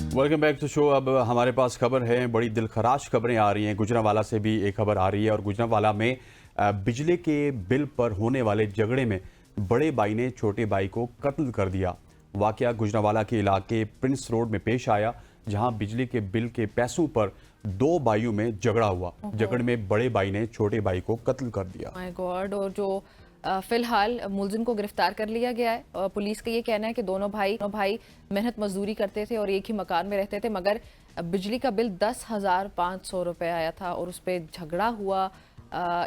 Welcome back to show. अब हमारे पास खबर है, बड़ी दिलखराश खबरें आ रही हैं। गुजरांवाला से भी एक खबर आ रही है और गुजरांवाला में बिजली के बिल पर होने वाले झगड़े में बड़े भाई ने छोटे भाई को कत्ल कर दिया। वाकया गुजरांवाला के इलाके प्रिंस रोड में पेश आया, जहां बिजली के बिल के पैसों पर दो भाइयों में झगड़ा हुआ। झगड़े में बड़े भाई ने छोटे भाई को कत्ल कर दिया। My God. और जो फिलहाल मुलजिम को गिरफ्तार कर लिया गया है। पुलिस का ये कहना है कि दोनों भाई मेहनत मजदूरी करते थे और एक ही मकान में रहते थे, मगर बिजली का बिल 10,500 रुपए आया था और उस पर झगड़ा हुआ।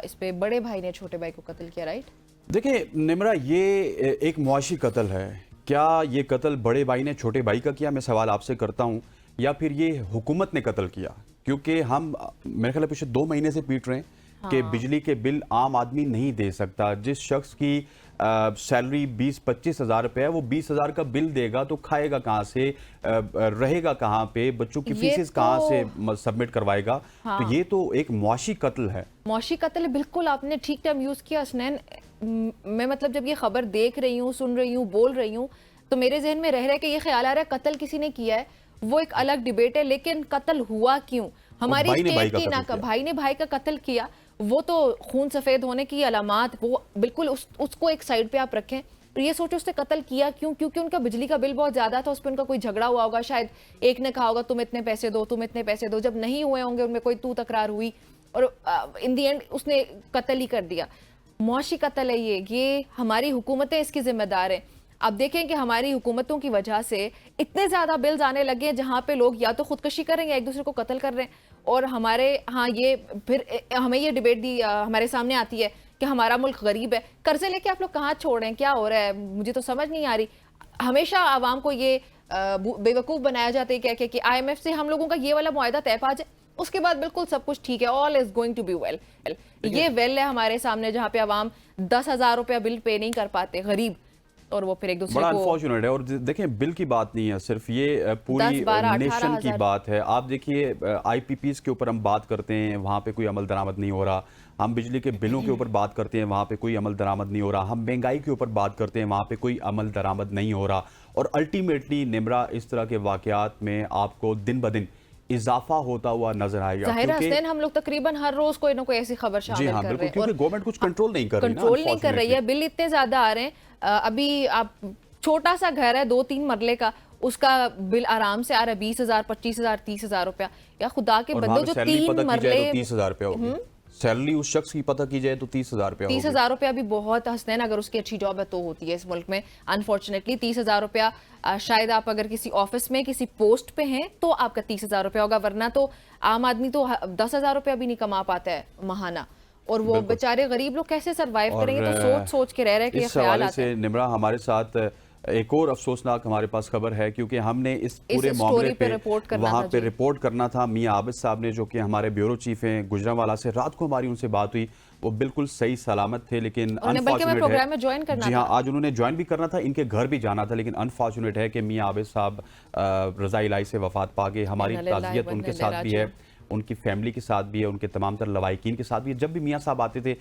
इस पे बड़े भाई ने छोटे भाई को कत्ल किया। राइट, देखिए निम्रा, ये एक मुआशी कत्ल है। क्या ये कत्ल बड़े भाई ने छोटे भाई का किया, मैं सवाल आपसे करता हूं, या फिर ये हुकूमत ने कत्ल किया? क्योंकि हम मेरे ख्याल पिछले 2 महीने से पीट रहे हैं कि बिजली के बिल आम आदमी नहीं दे सकता। जिस शख्स की सैलरी 20-25 हज़ार रुपये है, वो 20 हज़ार का बिल देगा तो खाएगा कहाँ से, रहेगा कहाँ पे, बच्चों की फीसेस कहाँ से सबमिट करवाएगा? तो ये तो एक मुआशी कत्ल है। मुआशी कत्ल, बिल्कुल आपने ठीक टर्म यूज किया हसनैन। मैं मतलब जब ये खबर देख रही हूँ, सुन रही हूँ, बोल रही हूँ, तो मेरे जहन में रह के ये ख्याल आ रहा है कत्ल किसी ने किया है, वो एक अलग डिबेट है, लेकिन कत्ल हुआ क्यों? हमारी स्टेट की ना भाई ने भाई का कत्ल किया, वो तो खून सफेद होने की अलामात, वो बिल्कुल उसको एक साइड पे आप रखें। ये सोचो उसने कत्ल किया क्यों? क्योंकि उनका बिजली का बिल बहुत ज्यादा था, उस पर उनका कोई झगड़ा हुआ होगा, शायद एक ने कहा होगा तुम इतने पैसे दो, तुम इतने पैसे दो। जब नहीं हुए होंगे, उनमें कोई तू तकरार हुई और इन दी एंड उसने कत्ल ही कर दिया। मुआशी कत्ल है ये हमारी हुकूमतें इसकी जिम्मेदार हैं। अब देखें कि हमारी हुकूमतों की वजह से इतने ज्यादा बिल्स आने लगे हैं जहां पे लोग या तो खुदकशी कर रहे हैं या एक दूसरे को कत्ल कर रहे हैं। और हमारे ये फिर हमें ये डिबेट भी हमारे सामने आती है कि हमारा मुल्क गरीब है, कर्जे लेके आप लोग कहाँ छोड़ रहे हैं, क्या हो रहा है, मुझे तो समझ नहीं आ रही। हमेशा आवाम को ये बेवकूफ बनाया जाता है कह के कि IMF से हम लोगों का ये वाला मुआहदा तय पा जाए, उसके बाद बिल्कुल सब कुछ ठीक है, all is going to be well. ये वेल है हमारे सामने, जहां पे आवाम 10,000 रुपया बिल पे नहीं कर पाते, गरीब, और वो फिर एक दूसरे बड़ा को। अनफॉर्चुनेट है। और देखें, बिल की बात नहीं है सिर्फ, ये पूरी नेशन की बात है। आप देखिए, IPPs के ऊपर हम बात करते हैं, वहाँ पे कोई अमल दरामद नहीं हो रहा। हम बिजली के बिलों के ऊपर बात करते हैं, वहाँ पे कोई अमल दरामद नहीं हो रहा। हम महंगाई के ऊपर बात करते हैं, वहाँ पे कोई अमल दरामद नहीं हो रहा। और अल्टीमेटली निम्रा, इस तरह के वाकयात में आपको दिन ब दिन इजाफा होता हुआ नजर आएगा। जाहिर हम लोग तकरीबन हर रोज कोई ना कोई ऐसी खबर शामिल कर रहे हैं, क्योंकि गवर्नमेंट कुछ कंट्रोल नहीं कर रही है। बिल इतने ज्यादा आ रहे हैं। अभी आप छोटा सा घर है 2-3 मरले का, उसका बिल आराम से आ रहा है 20,000, 25,000, 30,000 रुपया। या खुदा के बंदो, जो 3 मरले 30,000 रुपया सैलरी उस शख्स की पता की जाए तो 30,000 रुपया 30,000 रुपया भी बहुत हसनैन, अगर उसकी अच्छी जॉब है तो होती है इस मुल्क में। अनफॉर्चुनेटली 30,000 रुपया शायद आप अगर किसी ऑफिस में किसी पोस्ट पे हैं तो आपका 30,000 रुपया होगा, वरना तो आम आदमी तो 10,000 रुपया भी नहीं कमा पाता है महाना। और वो बेचारे गरीब लोग कैसे सरवाइव करेंगे? तो सोच सोच के रह रहे कि ख्याल आता है। निम्रा, हमारे साथ एक और अफसोसनाक हमारे पास खबर है, क्योंकि हमने इस पूरे मामले पे वहाँ पे रिपोर्ट करना था। मियां आबिद साहब ने, जो कि हमारे ब्यूरो चीफ हैं गुजरांवाला से, रात को हमारी उनसे बात हुई, वो बिल्कुल सही सलामत थे, लेकिन अनफॉर्चुनेट है, जी हाँ, आज उन्होंने ज्वाइन भी करना था, इनके घर भी जाना था, लेकिन अनफॉर्चुनेट है कि मियां आबिद साहब रज़ा इलाही से वफात पा गए। हमारी ताज़ियत उनके साथ भी है, उनकी फैमिली के साथ भी है, उनके तमाम तर लवाइकीन के साथ भी है। जब भी मियाँ साहब आते थे,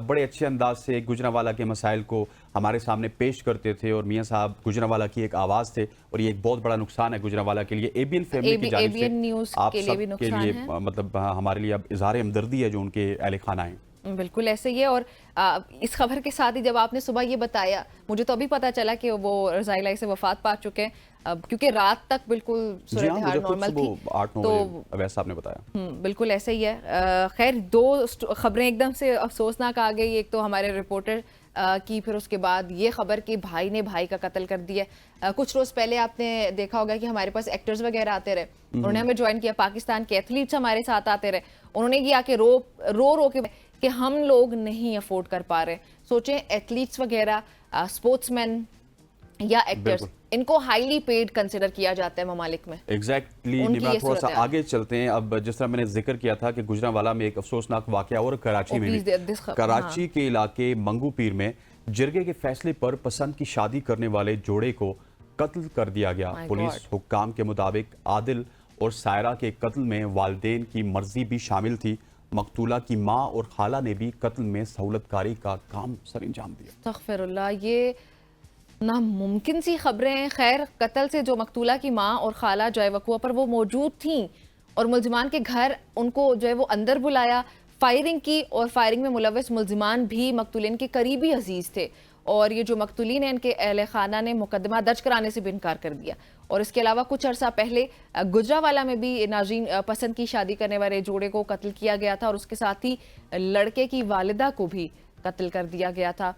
बड़े अच्छे अंदाज से गुजरांवाला के मसाइल को हमारे सामने पेश करते थे, और मियाँ साहब गुजरांवाला की एक आवाज़ थे। और ये एक बहुत बड़ा नुकसान है गुजरांवाला के लिए, ABN फैमिली की जानिब से आप सब के लिए, मतलब हमारे लिए अब इज़हार हमदर्दी है जो उनके अहले खाना है। बिल्कुल ऐसे ही है। और इस खबर के साथ ही जब आपने सुबह ये बताया, मुझे तो अभी पता चला कि वो रज़ा इलाही से वफात पा चुके हैं, क्योंकि रात तक बिल्कुल सूरत हाल नॉर्मल थी, 8-9 बजे वैसा आपने बताया। बिल्कुल ऐसे ही है। खैर, 2 खबरें एकदम से अफसोसनाक आ गई। एक तो हमारे रिपोर्टर की, फिर उसके बाद ये खबर कि भाई ने भाई का कत्ल कर दिया। कुछ रोज पहले आपने देखा होगा कि हमारे पास एक्टर्स वगैरह आते रहे, उन्होंने हमें ज्वाइन किया, पाकिस्तान के एथलीट्स हमारे साथ आते रहे, उन्होंने ये आके रो के कि हम लोग नहीं अफोर्ड कर पा रहे। सोचें, एथलीट्स वगैरह, स्पोर्ट्समैन या एक्टर्स, इनको हाईली पेड कंसिडर किया जाता है ममालिक में। एग्जैक्टली। थोड़ा सा आगे चलते हैं। अब जिस तरह मैंने जिक्र किया था कि गुजरांवाला में एक अफसोसनाक वाकया और कराची में भी, कराची के इलाके मंगू पीर में जिरगे के फैसले पर पसंद की शादी करने वाले जोड़े को कत्ल कर दिया गया। पुलिस हुक्काम के मुताबिक आदिल और सायरा के कत्ल में वालिदैन की मर्जी भी शामिल थी। मकतूला की माँ और खाला ने भी कत्ल में सहूलतकारी का काम सर अंजाम दिया। अस्तगफिरुल्लाह। ये नामुमकिन सी खबरें हैं। खैर, कत्ल से जो मकतूला की माँ और खाला जो है वकुआ पर वो मौजूद थी और मुलजिमान के घर उनको जो है वो अंदर बुलाया, फायरिंग की, और फायरिंग में मुलविस मुलजिमान भी मकतूलिन के करीबी अजीज थे। और ये जो मकतूलीन हैं इनके अहले खाना ने मुकदमा दर्ज कराने से भी इनकार कर दिया। और इसके अलावा कुछ अर्सा पहले गुजरावाला में भी नाज़रीन पसंद की शादी करने वाले जोड़े को कत्ल किया गया था और उसके साथ ही लड़के की वालिदा को भी कत्ल कर दिया गया था।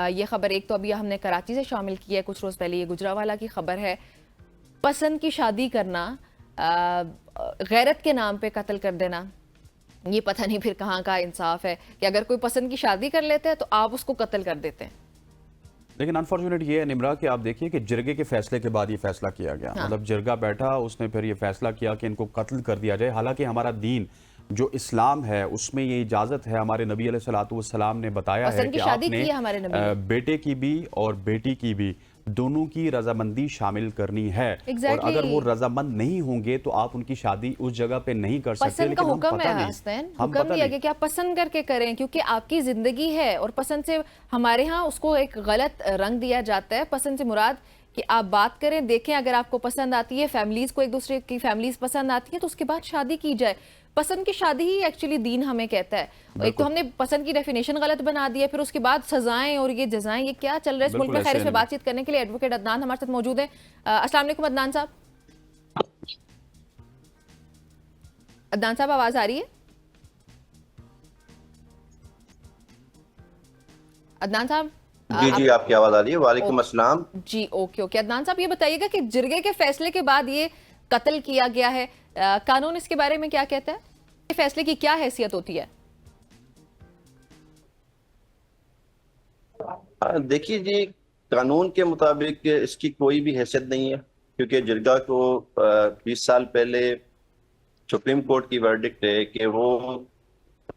ये खबर एक तो अभी हमने कराची से शामिल की है, कुछ रोज़ पहले ये गुजरावाला की खबर है। पसंद की शादी करना, गैरत के नाम पे कत्ल कर देना, ये पता नहीं फिर कहाँ का इंसाफ है कि अगर कोई पसंद की शादी कर लेते हैं तो आप उसको कत्ल कर देते हैं। लेकिन अनफॉर्चुनेट ये है निमरा कि आप देखिए कि जिरगे के फैसले के बाद ये फैसला किया गया। हाँ। मतलब जिरगा बैठा, उसने फिर ये फैसला किया कि इनको कत्ल कर दिया जाए। हालांकि हमारा दीन जो इस्लाम है उसमें ये इजाजत है, हमारे नबी अलैहिस्सलातु वस्सलाम ने बताया है पसंद कि की शादी आपने की है हमारे नबी ने। बेटे की भी और बेटी की भी दोनों की रजामंदी शामिल करनी है। और Exactly. अगर वो रजामंद नहीं होंगे तो आप उनकी शादी उस जगह पे नहीं कर सकते। पसंद का लेकिन हम हुक्म पता है नहीं, हसनैन, हम हुक्म पता दिया नहीं। गया कि आप पसंद करके करें, क्योंकि आपकी जिंदगी है। और पसंद से हमारे यहाँ उसको एक गलत रंग दिया जाता है। पसंद से मुराद कि आप बात करें, देखें, अगर आपको पसंद आती है, फैमिलीज को एक दूसरे की फैमिलीज पसंद आती है तो उसके बाद शादी की जाए। पसंद की शादी ही एक्चुअली दीन हमें कहता है। एक तो हमने पसंद की डेफिनेशन गलत बना दी है, फिर उसके बाद सजाएं और ये जजाएं, ये क्या चल रहा है इस मुल्क में। खैर, इस पे बातचीत करने के लिए एडवोकेट अदनान हमारे साथ मौजूद है। अस्सलाम वालेकुम अदनान साहब। अदनान साहब, आवाज आ रही है? अदनान साहब? जी जी, आपकी आवाज आ रही है। वालेकुम अस्सलाम। जी, ओके ओके। अदनान साहब, ये बताइएगा कि जिरगे के फैसले के बाद ये कत्ल किया गया है, कानून इसके बारे में क्या कहता है? ये फैसले की क्या हैसियत होती है? देखिए जी, कानून के मुताबिक इसकी कोई भी हैसियत नहीं है, क्योंकि जिरगा को 20 साल पहले सुप्रीम कोर्ट की वर्डिक्ट है कि वो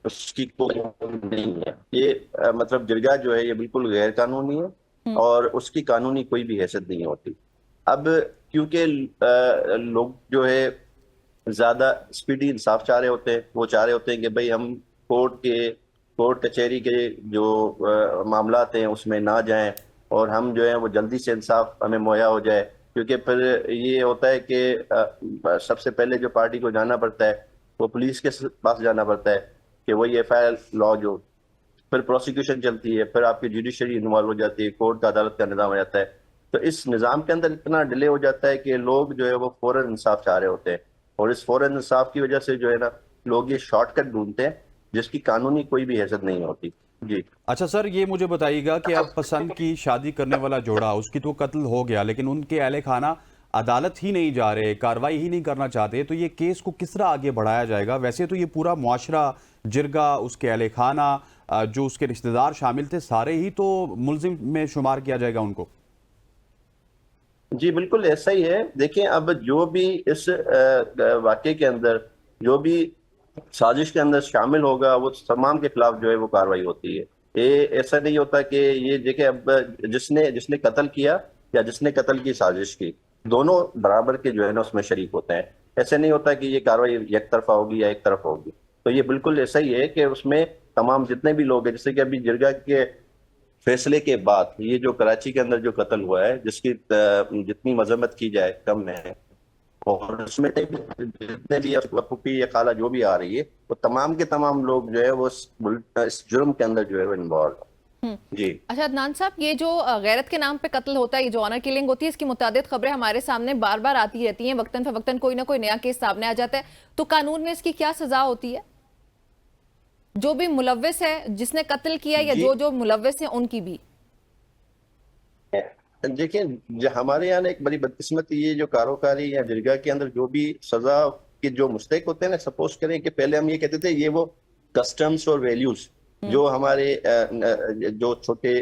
उसकी कोई नहीं है। ये मतलब जिरगा जो है ये बिल्कुल गैर कानूनी है और उसकी कानूनी कोई भी हैसियत नहीं होती। अब क्योंकि लोग जो है ज्यादा स्पीडी इंसाफ चाह रहे होते हैं, वो चाह रहे होते हैं कि भाई हम कोर्ट कचहरी के जो मामलात हैं उसमें ना जाएं और हम जो है वो जल्दी से इंसाफ हमें मुहैया हो जाए। क्योंकि फिर ये होता है कि सबसे पहले जो पार्टी को जाना पड़ता है वो पुलिस के पास जाना पड़ता है कि वही FIR लॉन्च हो, फिर प्रोसिक्यूशन चलती है, फिर आपकी जुडिशरी इन्वॉल्व हो जाती है, कोर्ट का अदालत का निज़ाम हो जाता है। तो इस निज़ाम के अंदर इतना डिले हो जाता है कि लोग जो है वो फौरन इंसाफ चाह रहे होते हैं और इस फौरन इंसाफ की वजह से जो है ना लोग ये शॉर्टकट ढूंढते हैं जिसकी कानूनी कोई भी हैसियत नहीं होती। जी अच्छा सर, ये मुझे बताइएगा कि अब पसंद की शादी करने वाला जोड़ा, उसकी तो कत्ल हो गया, लेकिन उनके अहले खाना अदालत ही नहीं जा रहे, कार्रवाई ही नहीं करना चाहते, तो ये केस को किस तरह आगे बढ़ाया जाएगा? वैसे तो ये पूरा मुआशरा, जिरगा, उसके अहले खाना, जो उसके रिश्तेदार शामिल थे, सारे ही तो मुलजिम में शुमार किया जाएगा उनको। जी, बिल्कुल ऐसा ही है। देखें, अब जो भी इस वाकये के अंदर जो भी साजिश के अंदर शामिल होगा वो तमाम के खिलाफ जो है वो कार्रवाई होती है। ये ऐसा नहीं होता कि ये देखिए, अब जिसने कत्ल किया या जिसने कत्ल की साजिश की, दोनों बराबर के जो है ना उसमें शरीक होते हैं। ऐसे नहीं होता कि ये कार्रवाई एक तरफा होगी या एक तरफ होगी। तो ये बिल्कुल ऐसा ही है कि उसमें तमाम जितने भी लोग हैं, जैसे कि अभी जिरगा के फैसले के बाद ये जो कराची के अंदर जो कत्ल हुआ है, जिसकी जितनी मजम्मत की जाए कम है, और उसमें जितने भी फूफी या खाला जो भी आ रही है वो तमाम के तमाम लोग जो है वो इस जुर्म के अंदर जो है वो इन्वॉल्व है। जी अच्छा अदनान साहब, ये जो गैरत के नाम पे कत्ल होता है, ये जो ऑनर किलिंग होती है, इसकी मुतादिद खबरें हमारे सामने बार बार आती रहती हैं, वक्तन फवक्तन कोई ना कोई नया केस सामने आ जाता है, तो कानून में इसकी क्या सजा होती है? जो भी मुलव्विस है, जिसने कत्ल किया, या जो मुलव्विस है उनकी भी? देखिए, हमारे यहाँ एक बड़ी बदकिस्मती, ये जो कारोकारी या जिरगा के अंदर जो भी सजा के जो मुस्तहिक होते हैं ना, सपोज करें कि पहले हम ये कहते थे ये वो कस्टम्स और वैल्यूज जो हमारे जो छोटे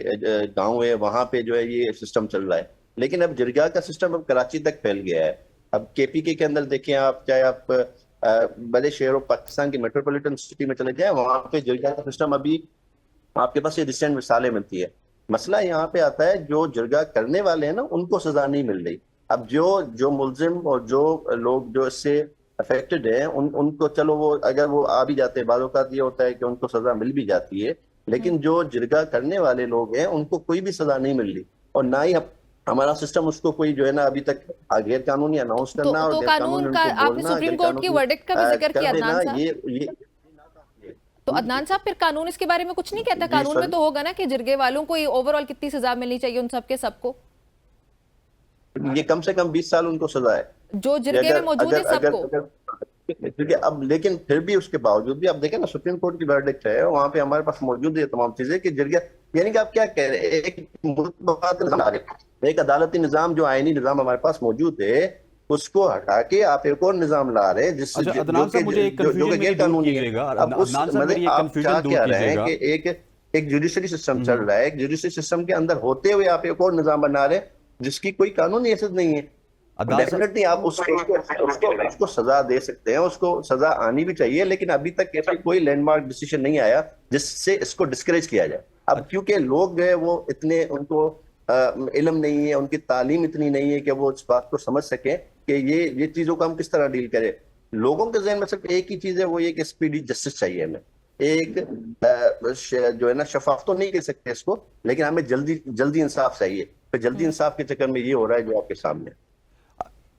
गांव है वहां पे जो है ये सिस्टम चल रहा है, लेकिन अब जिरगा का सिस्टम अब कराची तक फैल गया है। अब KPK के अंदर देखें आप, चाहे आप बड़े शहरों पाकिस्तान की मेट्रोपॉलिटन सिटी में चले जाए, वहां पे जिरगा का सिस्टम अभी आपके पास ये रिसेंट मिसालें मिलती है। मसला यहाँ पे आता है जो जिरगा करने वाले हैं ना उनको सजा नहीं मिल रही। अब जो मुलजिम और जो लोग जो इससे अफेक्टेड है उनको चलो वो अगर वो आ भी जाते हैं, बाज़ औक़ात ये होता है कि उनको सजा मिल भी जाती है, लेकिन जो जिरगा करने वाले लोग हैं उनको कोई भी सजा नहीं मिल रही और ना ही हमारा सिस्टम उसको कोई जो है ना अभी तक गैर कानूनी अनाउंस करना और तो गैर कानून कानूनी का उनको आपने बोलना, सुप्रीम गैर कोर्ट की कानूनी वर्डिक्ट का भी जिक्र कर किया देना, अदनान साहब। ये तो अदनान साहब फिर कानून इसके बारे में कुछ नहीं कहता? जी, कानून में सर। तो होगा ना कि जिरगे वालों को ओवरऑल कितनी सजा मिलनी चाहिए उन सबके सबको, ये कम से कम 20 साल उनको सजा है। जो जिरगे में मौजूद है सबको। क्योंकि अब लेकिन फिर भी उसके बावजूद भी आप देखें ना, सुप्रीम कोर्ट की वर्डिक्ट है, वहां पे हमारे पास मौजूद है तमाम चीजें कि जिरगा, यानी कि आप क्या कह रहे हैं, एक मुल्क एक अदालती निजाम जो आईनी निजाम हमारे पास मौजूद है उसको हटा के आप एक और निजाम ला रहे हैं जिससे अच्छा अदनान साहब, मुझे एक जो कंफ्यूजन कि मेरी गैर दूर कानूनी है। कीजिएगा। अब उस अदनान साहब, मेरी मतलब एक आप कंफ्यूजन क्या दूर कह रहे हैं कीजिएगा। कि एक जुडिशरी सिस्टम चल रहा है, एक जुडिशरी सिस्टम के अंदर होते हुए आप एक और निजाम बना रहे हैं जिसकी कोई कानूनी हैसियत नहीं है। अदनान साहब, डेफिनेटली आप उसको सजा दे सकते हैं, उसको सजा आनी भी चाहिए, लेकिन अभी तक ऐसा कोई लैंडमार्क डिसीजन नहीं आया जिससे इसको डिस्करेज किया जाए। अब क्योंकि लोग जो है वो इतने उनको इल्म नहीं है, उनकी तालीम इतनी नहीं है कि वो इस बात को समझ सकें कि ये चीजों को हम किस तरह डील करें। लोगों के जहन में सिर्फ एक ही चीज है, वो ये कि स्पीडी जस्टिस चाहिए हमें। एक जो है ना, शफाफ तो नहीं कह सकते इसको, लेकिन हमें जल्दी जल्दी इंसाफ चाहिए। तो जल्दी इंसाफ के चक्कर में ये हो रहा है जो आपके सामने।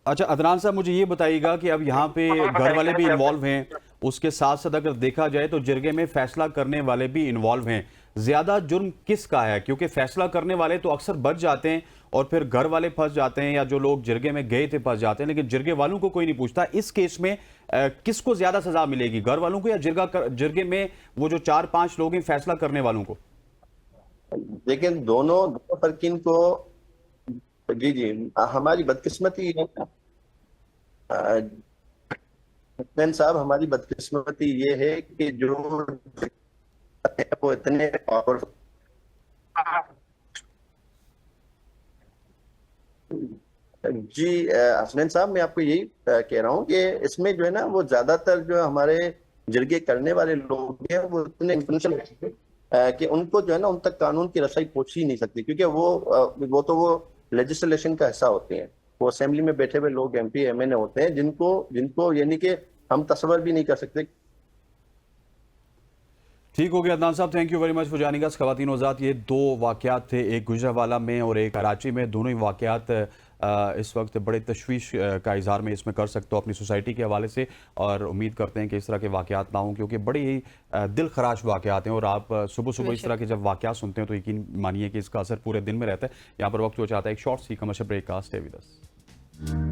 अच्छा अदनान साहब, मुझे ये बताइएगा कि अब यहाँ पे घर वाले भी इन्वॉल्व हैं, उसके साथ साथ अगर देखा जाए तो जिरगे में फैसला करने वाले भी इन्वॉल्व हैं। ज्यादा जुर्म किसका है? क्योंकि फैसला करने वाले तो अक्सर बच जाते हैं और फिर घर वाले फंस जाते हैं, या जो लोग जिरगे में गए थे फंस जाते हैं, लेकिन जिरगे वालों को कोई नहीं पूछता। इस केस में किसको ज्यादा सजा मिलेगी, घर वालों को या जिरगे में वो जो 4-5 लोग हैं फैसला करने वालों को? लेकिन दोनों फरकीन को, जी जी, हमारी बदकिस्मती है हुसैन साहब, हमारी बदकिस्मती ये है कि जो वो इतने पावरफुल, जी हसनैन साहब, मैं आपको यही कह रहा हूँ कि इसमें जो है ना, वो ज्यादातर जो हमारे जिरगे करने वाले लोग हैं वो इतने इन्फ्लुएंशियल कि उनको जो है ना उन तक कानून की रसाई पहुंच ही नहीं सकती, क्योंकि वो तो वो लेजिस्लेशन का हिस्सा होते हैं। वो असेंबली में बैठे हुए लोग MP MNA होते हैं जिनको जिनको यानी कि हम तस्वर भी नहीं कर सकते। ठीक हो गया अदनान साहब, thank you very much for joining us. ख़वातीन और हज़रात, ये दो वाक़यात थे, एक गुजरांवाला में और एक कराची में। दोनों ही वाक़यात इस वक्त बड़े तशवीश का इज़हार में इसमें कर सकते हो अपनी सोसाइटी के हवाले से, और उम्मीद करते हैं कि इस तरह के वाक़यात ना हों, क्योंकि बड़ी ही दिल खराश वाक़यात हैं। और आप सुबह सुबह इस तरह के जब वाक़यात सुनते हैं तो यकीन मानिए कि इसका असर पूरे दिन में रहता है। यहाँ पर वक्त हो चाहता है एक शॉर्ट सी कमर्शियल ब्रेक का। Stay with us.